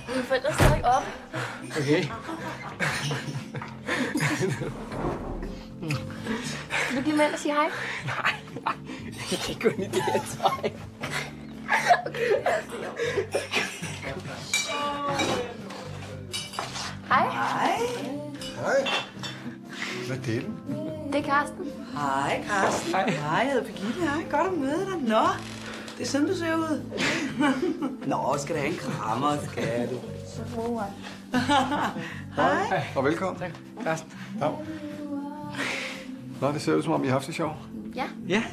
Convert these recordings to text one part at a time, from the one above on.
Mine forældre er stadig op. Okay. Vil du give mig ind og sige hej? Nej, jeg kan ikke gå ind i det her tøj. Okay, lad os se. Hej. Hej. Hej. Hvad er det? Det er Karsten. Hej, Karsten. Hej. Hej, jeg hedder Birgitte. Hej, godt at møde dig. Nå, det er sådan, du ser ud. Nå, skal du have en krammer, skal du? Så mor. Hej. Og velkommen. Tak, Karsten. Ja. Nå, det ser ud som om, I har haft det sjovt. Ja. Ja.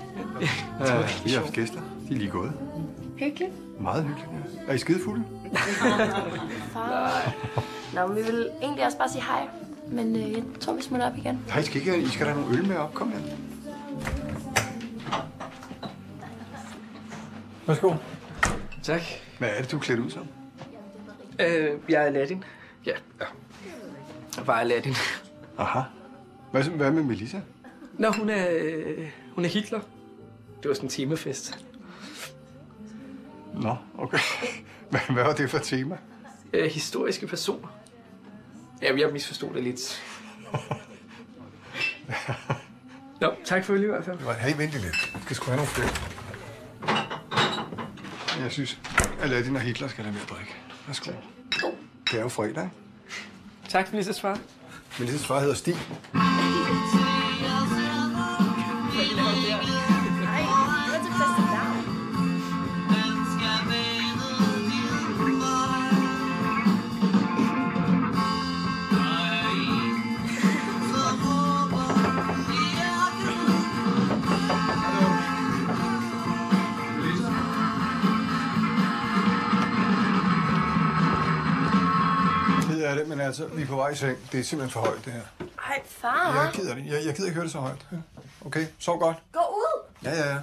Vi har haft gæster. De er lige gået. Hyggeligt. Meget hyggeligt. Ja. Er I skidefulde? Far. Nå, men vi vil egentlig også bare sige hej. Men jeg tror, vi smutter op igen. Nej, I skal da have nogle øl med op. Kom her. Værsgo. Tak. Hvad er det, du er klædt ud som? Jeg er Aladdin. Ja. Jeg var Aladdin. Aha. Hvad med Melissa? Nå, hun er Hitler. Det var sådan en temafest. Nå, okay. Hvad var det for et tema? Historiske personer. Jamen, jeg misforstod det lidt. Nå, tak for det i hvert fald. Hey, vent lidt. Jeg skal sgu have nogle flere. Jeg synes, Aladdin og Hitler skal have mere at drikke. Værsgo. Det er jo fredag, ikke? Tak for Melissas far. Melissas far hedder Stig. Er det, men altså, vi er på vej i seng. Det er simpelthen for højt, det her. Ej, far. Jeg gider det. Jeg gider ikke høre det så højt. Okay, sov godt. Gå ud. Ja.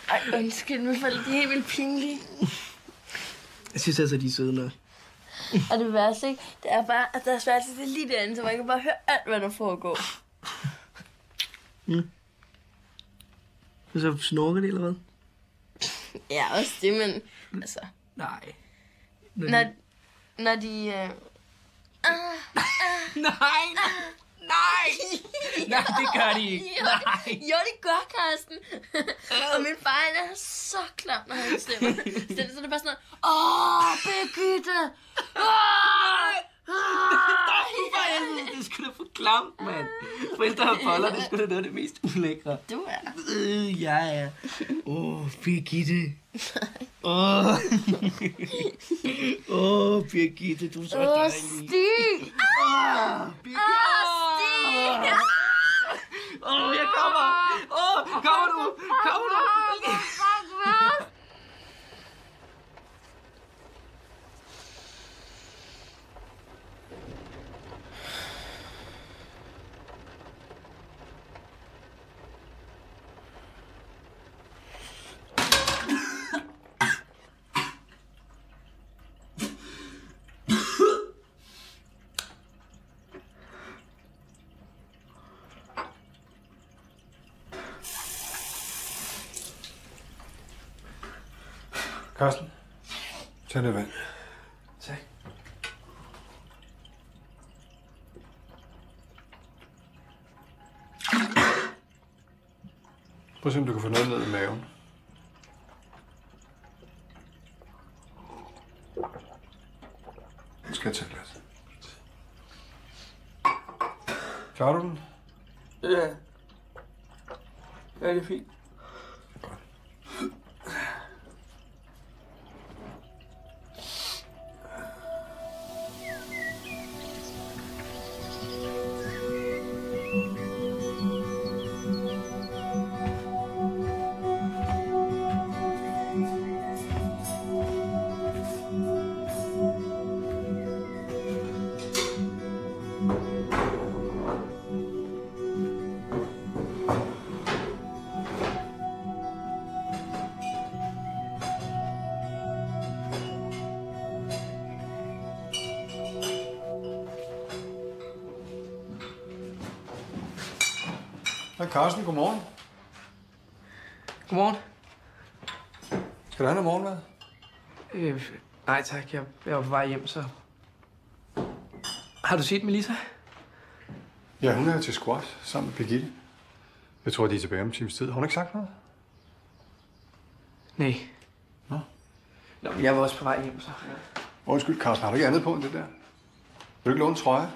Ej, undskyld, mine forældre, de er helt vildt pinlige. Jeg synes altså, de er søde nok. Og det værste, ikke? Det er bare, at deres værelse er lige derinde, så man kan bare høre alt, hvad der foregår. Så snorker de eller hvad? Ja, også det, men altså... Nej. Når de... Nej! Nej! Nej, det gør de ikke. Nej. Jo, det gør Karsten. Og min far, han er så klam, når han stemmer. Så det er bare sådan noget... Birgitte! Det er sgu da for klamt, mand. Forældre og boller, det er sgu da noget af det mest ulækre. Du er... Ja. Birgitte. Birgitte, du er så dejlig. Stig! Birgitte. Stig! Jeg kommer. Kommer du? Karsten, tag det vand. Tak. Prøv at se, om du kan få noget ned i maven. Nu skal jeg tage glas. Klarer du den? Ja. Ja, det er fint. Hej Carsten, godmorgen. Godmorgen. Skal du have noget morgenmad? Nej tak, jeg var på vej hjem, så... Har du set Melissa? Ja, hun er til squat sammen med Birgitte. Jeg tror, de er tilbage om en times tid. Har hun ikke sagt noget? Nej. Nå. Nå, men jeg var også på vej hjem, så... Undskyld, Carsten, har du ikke andet på end det der? Vil du ikke låne en trøje?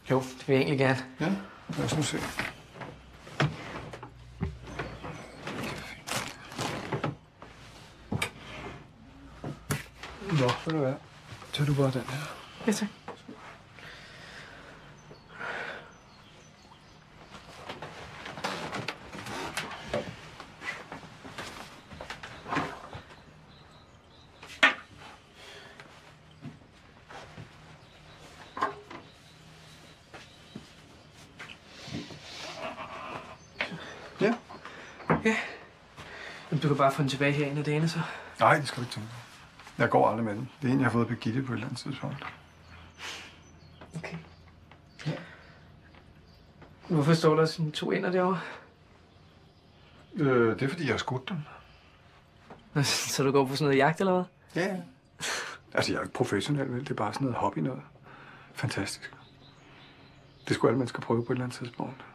Jo, det vil jeg egentlig gerne. Ja, lad os nu se. Nå, vil du være. Tag du bare den her. Ja, tak. Ja. Ja. Jamen, du kan bare få den tilbage her en af dagene, så. Nej, det skal du ikke tænke på. Jeg går aldrig med den. Det er en, jeg har fået Birgitte på et eller andet tidspunkt. Okay. Ja. Hvorfor står der sådan 2 ender derovre? Det er, fordi jeg har skudt dem. Så du går på sådan noget jagt, eller hvad? Ja. Altså, jeg er ikke professionel, vel? Det er bare sådan noget hobby noget. Fantastisk. Det skulle alle mennesker prøve på et eller andet tidspunkt.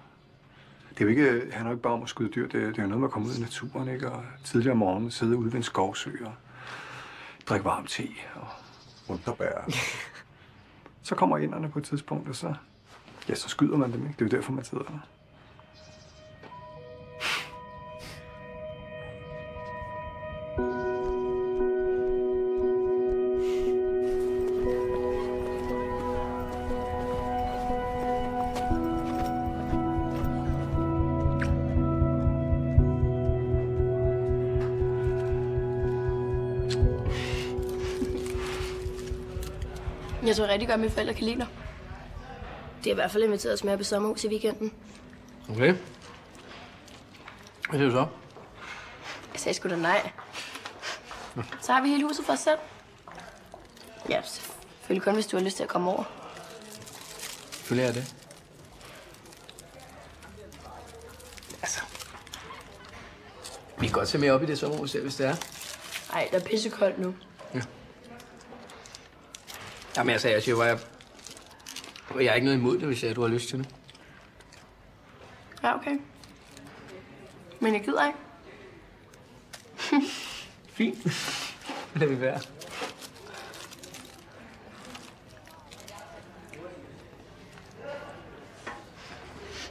Det er jo ikke, handler jo ikke bare om at skyde dyr. Det er jo noget med at komme ud i naturen, ikke? Og tidligere om morgenen sidde ude ved en skovsø og drikke varm te og underbær. Så kommer inderne på et tidspunkt, og så skyder man dem, ikke? Det er jo derfor, man sidder der. Jeg tror rigtig godt, at mine forældre kan lide dig. De har i hvert fald inviteret os med på sommerhus i weekenden. Okay. Hvad siger du så? Jeg sagde sgu da nej. Så har vi hele huset for os selv. Ja, selvfølgelig kun, hvis du har lyst til at komme over. Selvfølgelig er det. Altså... Vi kan godt se mere op i det sommerhus, hvis det er. Ej, der er pissekoldt nu. Ja. Jamen, jeg siger bare, jeg er ikke noget imod det, hvis du har lyst til det. Ja, okay. Men jeg gider ikke. Fint. Det vil vi være.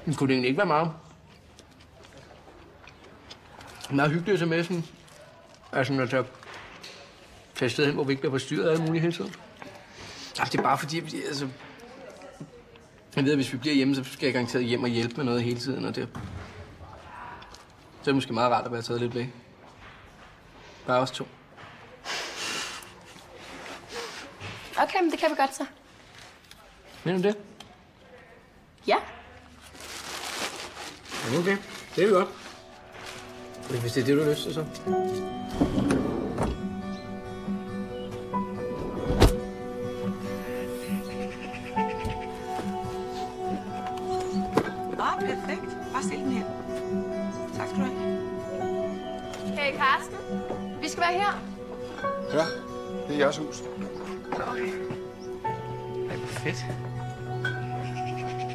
Men kunne det egentlig ikke være meget hyggeligt at tage med sådan... Altså, at tage et sted hen, hvor vi ikke bliver forstyrret af alt muligt hele tiden? Jamen, det er bare fordi, altså... Jeg ved, at hvis vi bliver hjemme, så skal jeg garanteret hjem og hjælpe med noget hele tiden, og det... Så er det måske meget rart at være taget lidt væk. Bare os 2. Okay, men det kan vi godt så. Mener du det? Ja. Ja, okay. Det er vi godt. Hvis det er det, du har lyst til, så. Perfekt. Bare stil den her. Tak skal du have. Hey, Carsten. Vi skal være her. Ja, det er jeres hus. Okay. Ej, hvor fedt.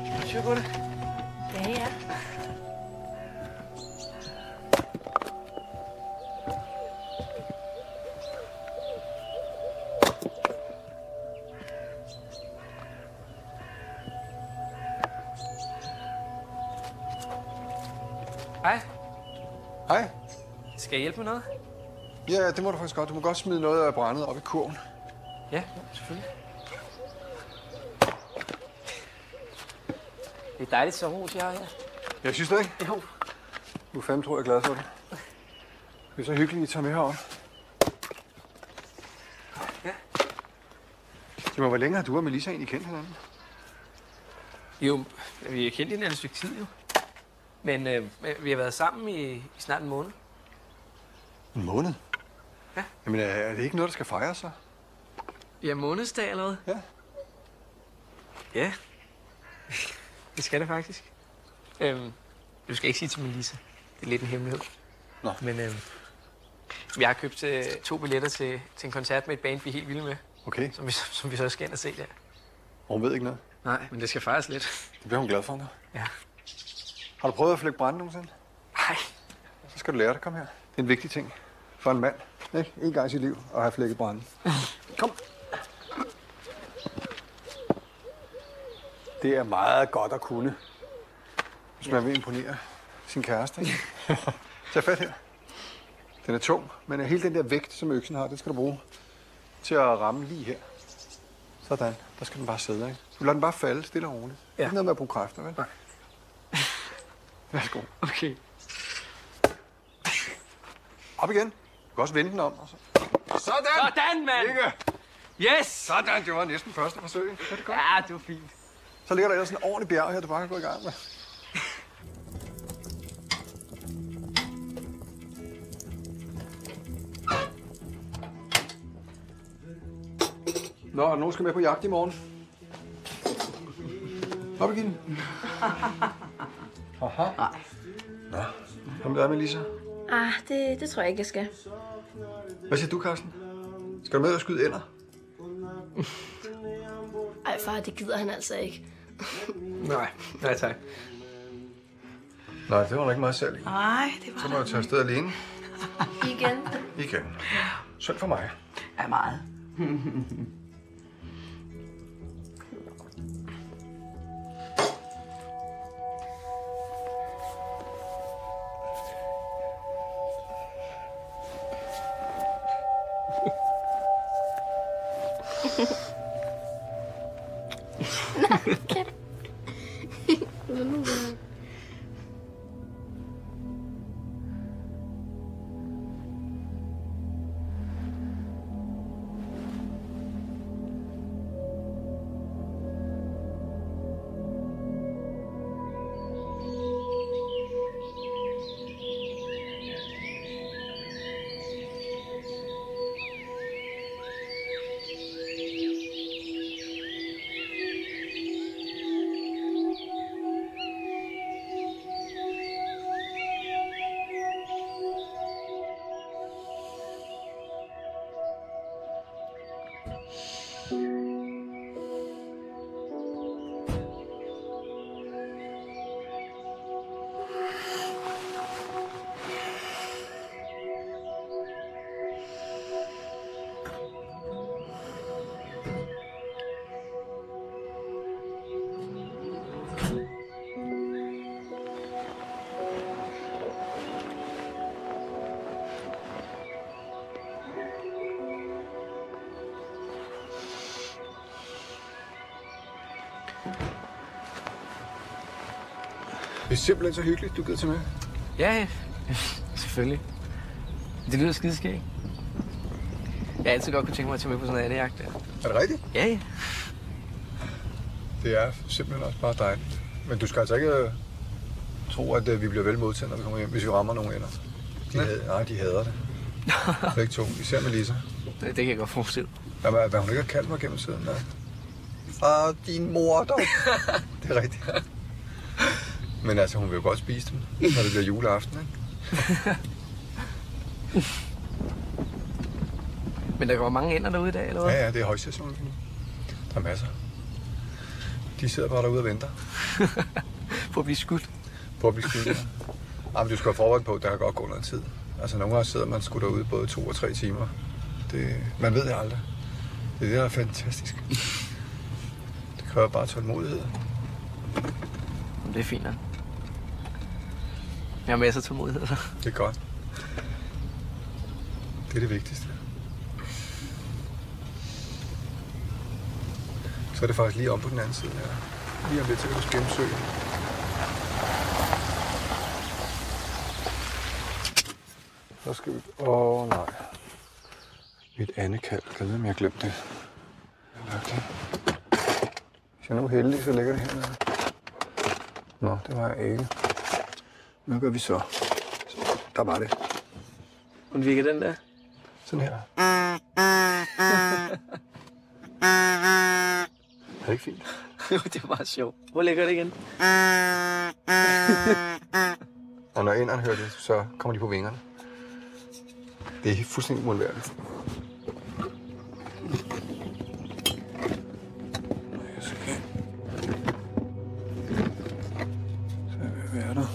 Er du styr på det? Ja. Hej. Hej. Skal jeg hjælpe med noget? Ja, det må du faktisk godt. Du må godt smide noget af brændet op i kurven. Ja, selvfølgelig. Det er et dejligt sommerhus, jeg har her. Jeg synes det ikke. Jo. Du fandme tror, jeg er glad for det. Det er så hyggeligt, at I tager med herop. Ja. Sig mig, hvor længe har du og Melissa egentlig kendt hinanden? Jo, vi har kendt hinanden et stykke tid, jo. Men vi har været sammen i snart en måned. En måned? Ja. Jamen, er det ikke noget, der skal fejres så? Ja, månedsdag eller hvad? Ja. Ja. Det skal det faktisk. Du skal ikke sige til Melissa. Det er lidt en hemmelighed. Nå. Men jeg har købt 2 billetter til en koncert med et band, vi er helt vilde med. Okay. Som vi så skal ind og se der. Og hun ved ikke noget? Nej, men det skal fejres lidt. Det bliver hun glad for, nu. Ja. Har du prøvet at flække brænde nogensinde? Nej. Så skal du lære det. Kom her. Det er en vigtig ting for en mand. Ikke? En gang i sit liv at have flækket brænde. Kom. Det er meget godt at kunne, hvis man vil imponere sin kæreste. Ikke? Tag fat her. Den er tung, men hele den der vægt, som øksen har, det skal du bruge til at ramme lige her. Sådan. Der skal den bare sidde, ikke? Du lader den bare falde stille og roligt. Ja. Ikke noget med at bruge kræfter, vel? Nej. Værsgo. Okay. Op igen. Du kan også vende den om. Og så. Sådan! Sådan, mand! Ikke? Yes! Sådan, det var næsten første forsøg. Er det godt? Ja, det var fint. Så ligger der ellers sådan en ordentlig bjerg her, du bare kan gå i gang med. Nå, er der nogen, der skal med på jagt i morgen? Nå, Birgitte. Aha. Nå, hvad med dig, Melissa? Det tror jeg ikke, jeg skal. Hvad siger du, Carsten? Skal du med og skyde ænder? Ej, far, det gider han altså ikke. Nej tak. Nej, det var nok ikke meget særligt. Nej, det var Så må jeg tage afsted alene. Igen. Synd for mig. Ja, meget. Det er simpelthen så hyggeligt, du gider til med. Ja, selvfølgelig. Det lyder skideskægt. Jeg har altid godt kunne tænke mig at tage med på sådan en andejagt der. Er det rigtigt? Ja. Det er simpelthen også bare dejligt. Men du skal altså ikke tro, at vi bliver vel modtaget, når vi kommer hjem, hvis vi rammer nogle ender. De hader det. Begge to, især Melissa. Det kan jeg godt forestille. Hvad hun ikke har kaldt mig gennem tiden. Far, din mor dog. Det er rigtigt. Men altså, hun vil jo godt spise dem, når det bliver juleaften, ikke? Men der går mange ender derude i dag, eller hvad? Ja, det er højsæson nu. Der er masser. De sidder bare derude og venter. På at blive skudt. På at blive skudt, ja. Jamen, du skal have forberedt på, at der kan godt gå noget tid. Altså, nogle gange sidder man sgu derude både 2 og 3 timer. Man ved det aldrig. Det er det, der er fantastisk. Det kræver bare tålmodighed. Det er fint, ja. Jeg har masser af tålmodighed. Det er godt. Det er det vigtigste. Så er det faktisk lige om på den anden side her. Lige om lidt, så kan du spille søen. Så skal vi... nej. Mit andet kald. Jeg ved, om jeg har glemt det. Hvis jeg nu er heldig, så ligger det hernede. Nå, det var jeg ikke. Hvad gør vi så? Der var det. Hvordan virker den der? Sådan her. Er det ikke fint? Det var sjovt. Hvor ligger det igen? Og når ænderne hører det, så kommer de på vingerne. Det er fuldstændig uundværligt. Hvad er der?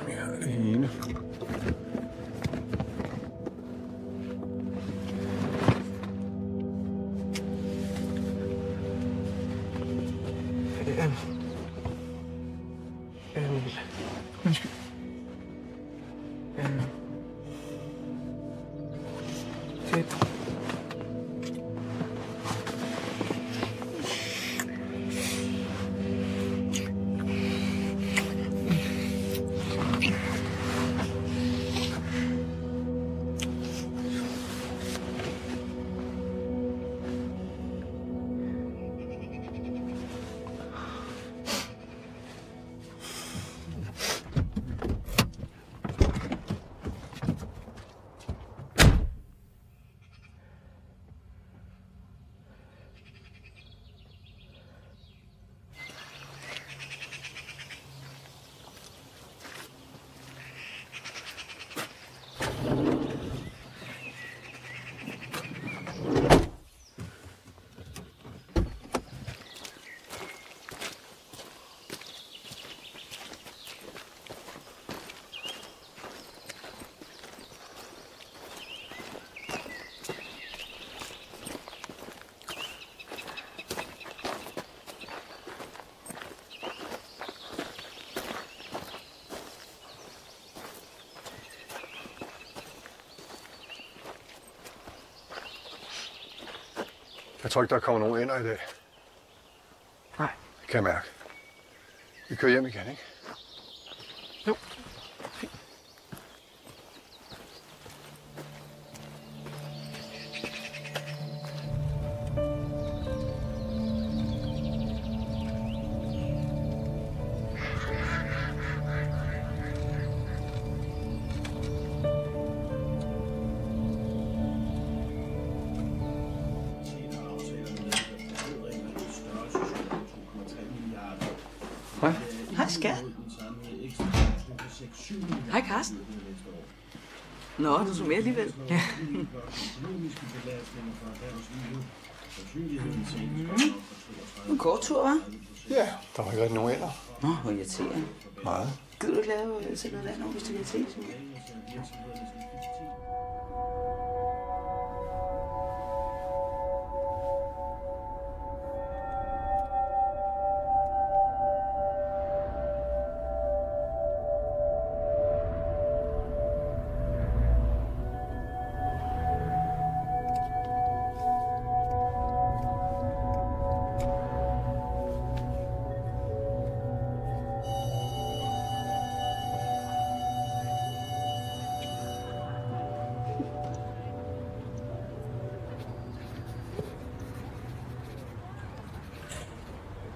Vi har det ene. Undskyld. Det. Jeg tror ikke, der kommer nogen ender i dag. Nej. Det kan jeg mærke. Vi kører hjem igen, ikke? Jo. Hej. Hej, skat. Hej, Carsten. Nå, du så mere alligevel. Ja. En kort tur, hva'? Ja, der var ikke rigtig nogen ender. Nå, hvor irriterende. Meget. Gider du ikke lave sådan noget vand over, hvis det kan ses?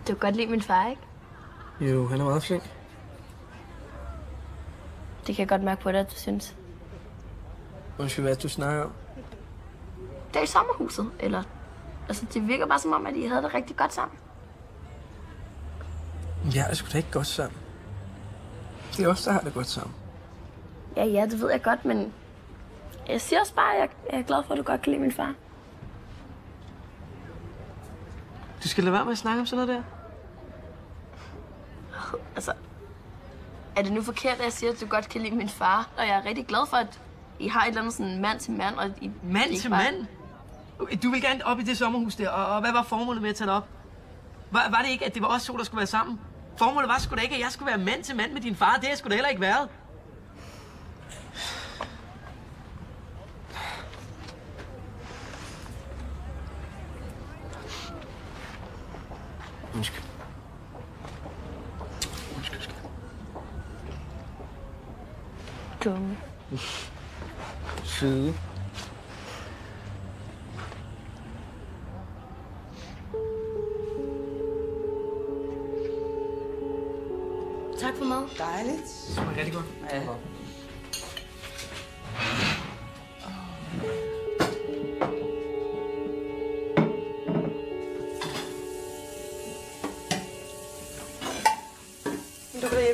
Du kan godt lide min far, ikke? Jo, han er meget flink. Det kan jeg godt mærke på dig, at du synes. Undskyld, hvad du snakker om? Det er i sommerhuset, eller... Altså, det virker bare som om, at I havde det rigtig godt sammen. Ja, det sgu da ikke godt sammen. Det er os, der har det godt sammen. Ja, det ved jeg godt, men... Jeg siger også bare, at jeg er glad for, at du godt kan lide min far. Du skal lade være med at snakke om sådan noget der. Altså... Er det nu forkert, at jeg siger, at du godt kan lide min far? Og jeg er rigtig glad for, at I har et eller andet sådan mand til mand, og I... Mand til mand? Du vil gerne op i det sommerhus der, og hvad var formålet med at tage det op? Var det ikke, at det var os to, der skulle være sammen? Formålet var sgu da ikke, at jeg skulle være mand til mand med din far. Det har sgu da heller ikke været. Undskyld. Dumme. Søde. Tak for mad. Dejligt. Det var rigtig godt. Ja.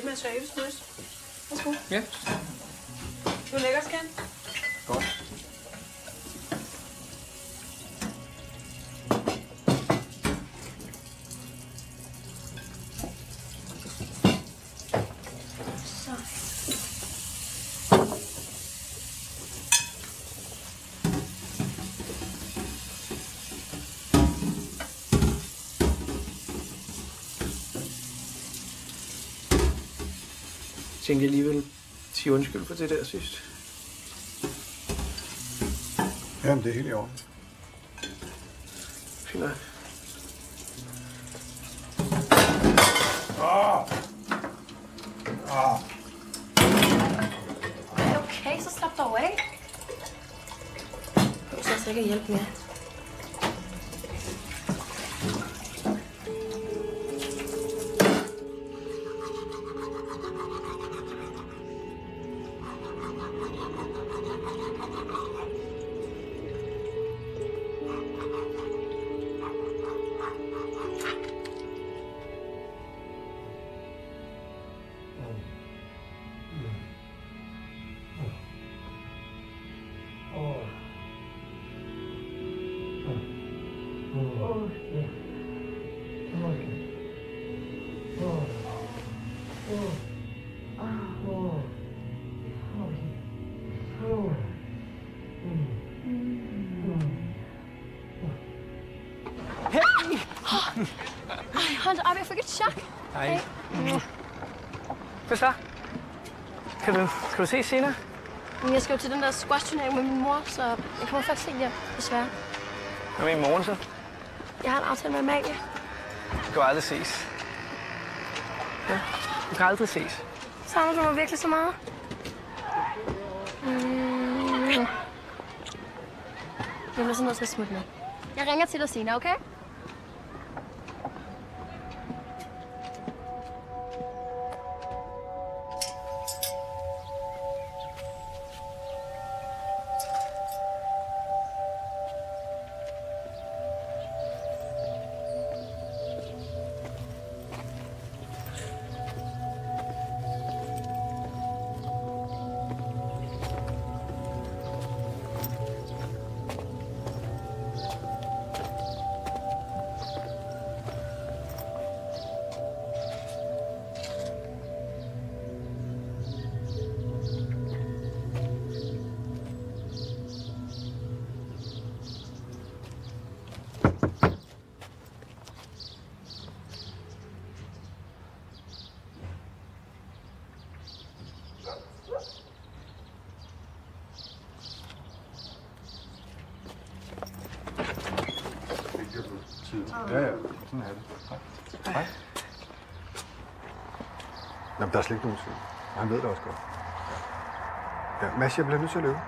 lidt mere service, hvis. Værsgo. Ja. Du er lækker, skan. Godt. Jeg tænkte alligevel sige undskyld for det der sidst. Jamen, det er helt i orden. Fint nok. Okay, så slap dog af. Jeg skal altså ikke hjælpe mere. Hold da op, jeg fik et chok. Hej. Hvad så? Kan du se senere? Men jeg skal jo til den der squash-turnering med min mor, så jeg kommer først sent hjem, desværre. Hvad med i morgen så? Jeg har en aftale med Amalie. Vi kan aldrig ses. Ja, vi kan aldrig ses. Savner du mig virkelig så meget? Jeg bliver så nødt til at smutte med. Jeg ringer til dig senere, okay? Ja, sådan er det. Hej. Hej. Jamen, der er slet ikke nogen tvivl. Og han ved det også godt. Ja, Mads, jeg bliver nødt til at løbe.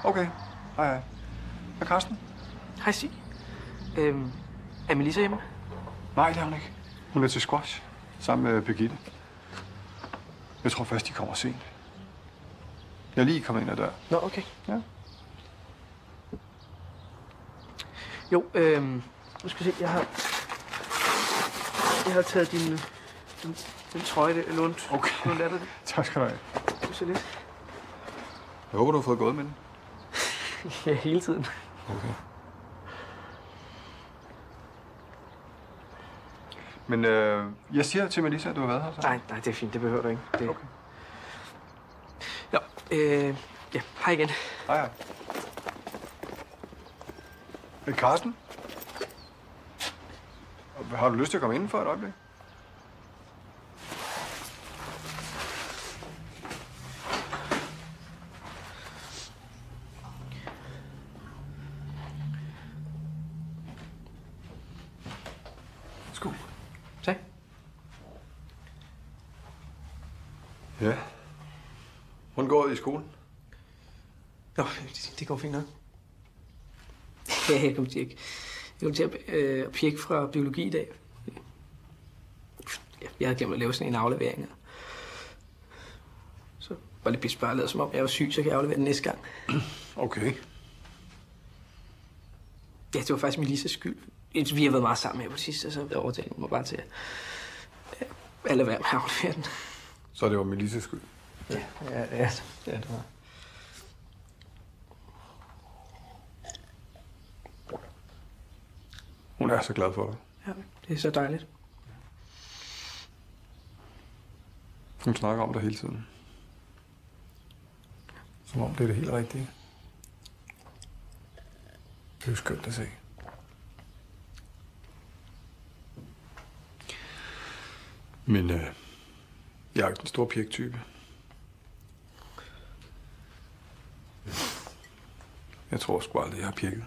Okay. Hej, hej. Hej, Karsten. Hej, Sig. Er Melissa hjemme? Nej, det er hun ikke. Hun er til squash sammen med Birgitte. Jeg tror først, de kommer sent. Jeg er lige kommet ind ad døren. Nå, okay. Ja. Jo, nu skal vi se, jeg har taget den trøje, der er lånt. Okay. Nu lader det. Tak skal du have. Du ser lidt. Jeg håber, du har fået gået med den. Ja, hele tiden. Okay. Men jeg siger til Melissa, at du har været her, så. Nej, det er fint. Det behøver du ikke. Det... Okay. Nå, ja, hej igen. Hej, hej. Karsten? Har du lyst til at komme inden for et øjeblik? Skål. Tak. Ja. Hvordan går det i skolen? Nå, det går fint nok. Ja, jeg kom til at pjekke fra biologi i dag. Jeg havde glemt at lave sådan en aflevering. Så var det pisse bare lavet, som om jeg var syg, så kan jeg aflevere den næste gang. Okay. Ja, det var faktisk Melissas skyld. Vi har været meget sammen her på sidst, og så overtalte mig bare til at lade være med at aflevere den. Så det var Melisses skyld. Ja, det var. Hun er så glad for dig. Ja, det er så dejligt. Hun snakker om dig hele tiden. Som om det er det helt rigtige. Det er jo skønt at se. Men jeg er ikke den store pirktype. Jeg tror sgu aldrig, jeg har pirket.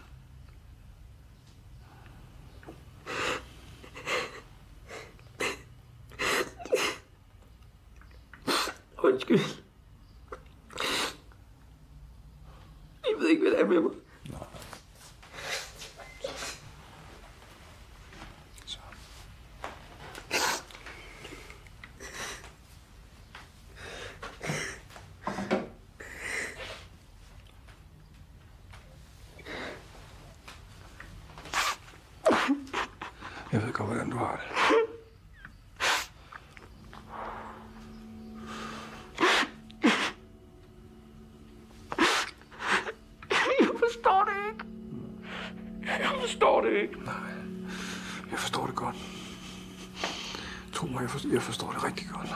Undskyld. Jeg ved ikke, hvad det er med mig. Nej. Så. Jeg ved godt, hvordan du har det. Nej, jeg forstår det godt. Tro mig, jeg forstår det rigtig godt.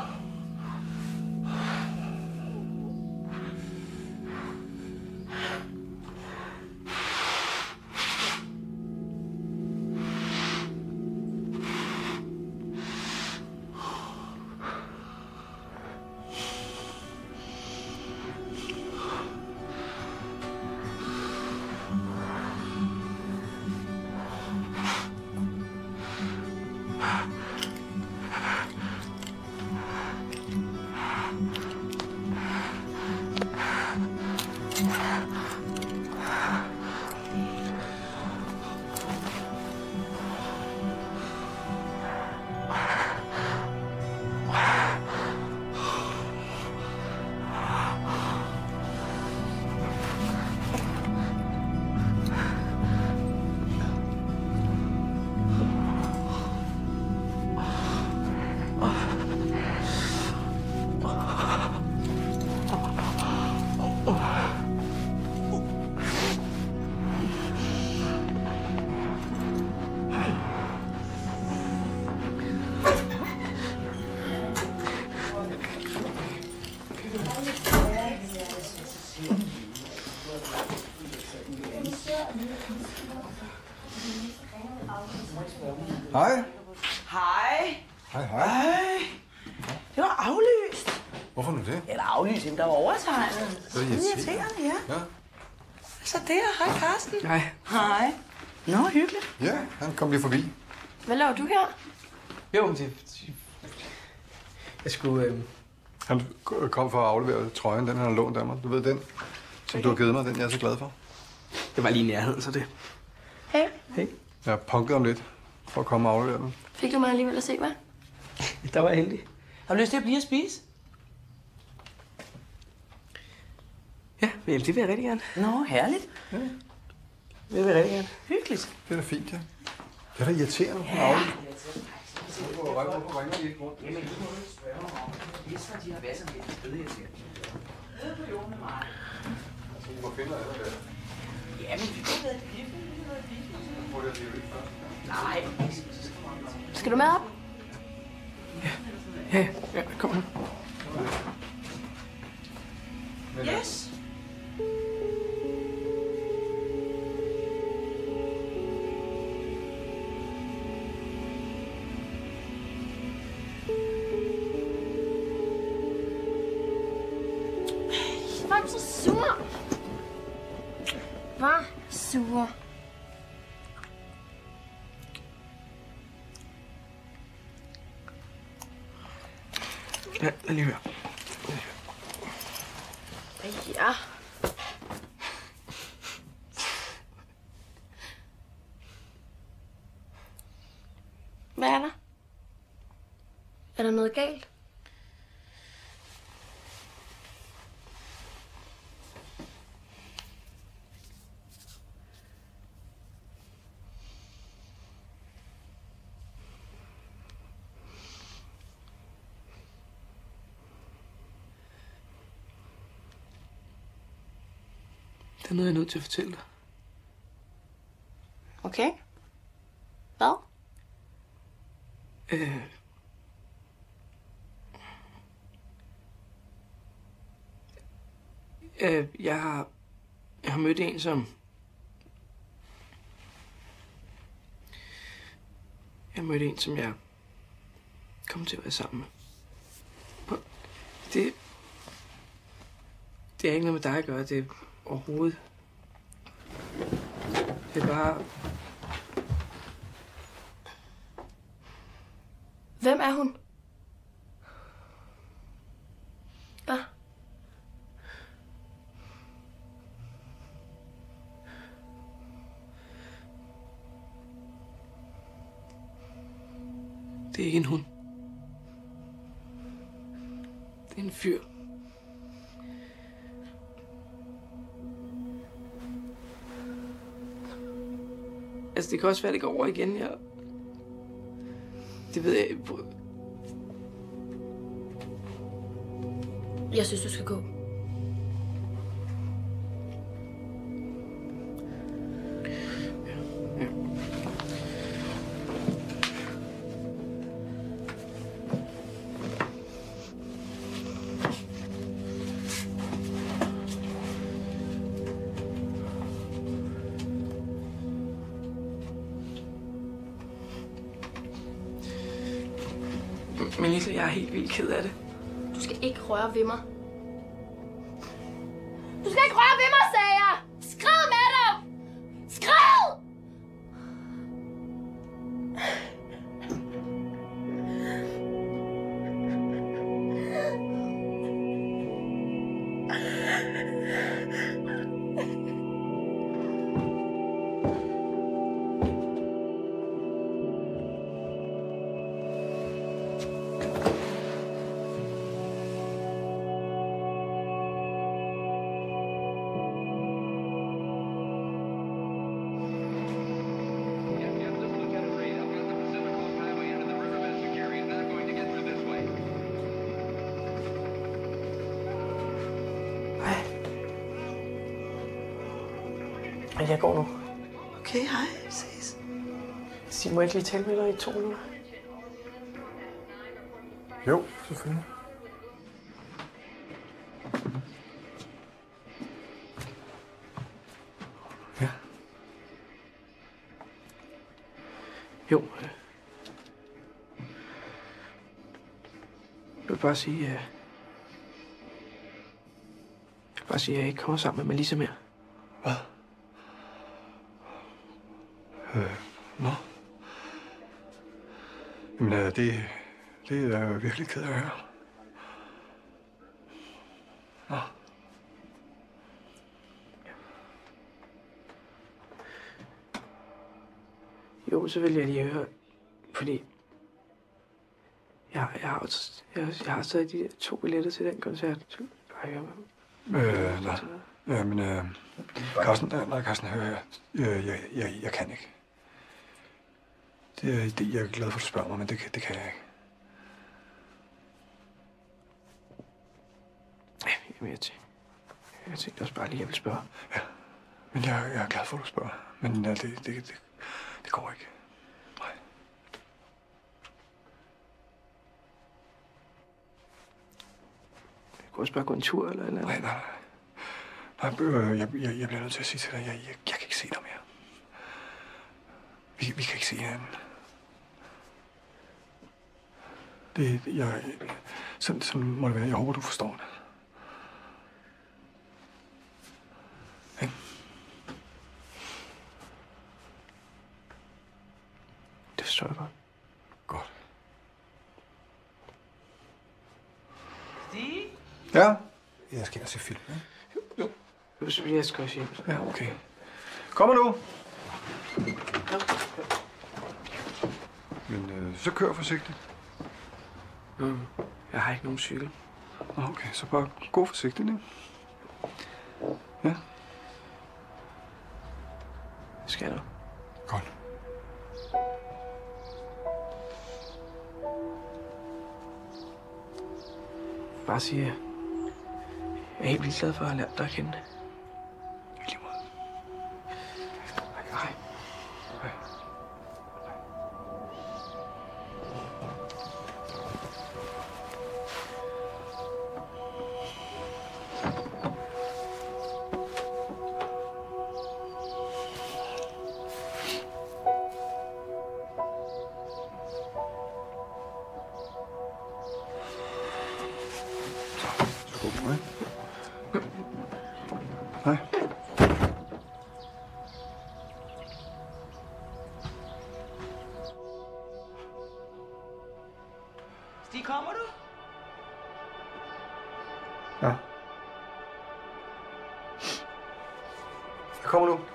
Hej. Hej. Hej. Hej. Det var aflyst. Hvorfor nu det? Eller aflyst, jamen der var overtegnet. Det er Irriterende, ja. Ja. Så der, hej Karsten. Nej. Hej. Nå, hyggeligt. Ja, han kom lige forbi. Hvad laver du her? Jo, jeg skulle... Han kom for at aflevere trøjen, den han har lånt af mig. Du ved den, som du har givet mig, den jeg er så glad for. Det var lige i nærheden, så det... Hey, Hey, Jeg har punket om lidt for at komme og aflevere den. fik du mig alligevel at se, hvad? der var jeg heldig. Har du lyst til at blive og spise? Ja, men det vil jeg rigtig gerne. Nå, herligt. Det vil jeg rigtig gerne. Hyggeligt. Det er da fint, ja. Det er da irriterende, at hun har aflyst. Hvorfor ringer de ikke rundt? Jamen, du må jo spørge mig om. Jesper, de har været sådan lidt dødirriterende. Nede på jorden med mig. Så du må finde noget andet der. Jamen, vi kunne have været gift. Får det at leve lidt først. Nej. Skal du med op? Ja, kom nu. Yes. Var du så sur? Var sur. Ja, lad lige høre. Ja. Hvad er der? Er der noget galt? Det er noget, jeg er nødt til at fortælle dig. Okay. Hvad? Jeg har mødt en, som... Jeg mødte en, som jeg kom til at være sammen med. Det er ikke noget med dig at gøre, det er overhovedet. Det er bare... Hvem er hun? Hvad? Det er ikke en hund. Det er en fyr. Altså, det kan også være, det går over igen. Det ved jeg ikke. Jeg synes, du skal gå. Melissa, jeg er helt vildt ked af det. Du skal ikke røre ved mig. Du skal ikke røre ved mig, sagde jeg! Skrid med dig! Skrid! Jeg går nu. Okay, hej. Ses. Sig, må jeg ikke lige tale med dig i 2 minutter? Jo, selvfølgelig. Ja. Jo. Jeg vil bare sige, at jeg ikke kommer sammen med Melissa mere. Hvad? Nå. Jamen, det er jeg virkelig ked af at høre. Nå. Jo, så vil jeg lige høre, fordi jeg har stadig de der 2 billetter til den koncert. Hvad? Jamen, Carsten, hør her. Jeg kan ikke. Jeg er glad for, at du spørger mig, men det kan jeg ikke. Jamen, jeg tænkte også bare lige, at jeg vil spørge. Ja, men jeg er glad for, at du spørger. Men det går ikke. Nej. Jeg kunne også bare gå en tur eller noget. Nej. Jeg bliver nødt til at sige til dig, jeg kan ikke se dig mere. Vi kan ikke se hinanden. Sådan må det være. Jeg håber, du forstår det. Ikke? Det forstår jeg godt. Godt. Stig? Ja? Jeg skal se film, ikke? Jo. Jeg skal også hjem. Ja, okay. Kommer nu. Ja. Men så kør forsigtigt. Jeg har ikke nogen cykel. Okay, så bare gå forsigtigt, ikke? Ja. Skal jeg nok. Godt. Bare sige, at jeg er helt vildt glad for at have lært dig at kende. I lige kommer du? Ja. Jeg kommer nu.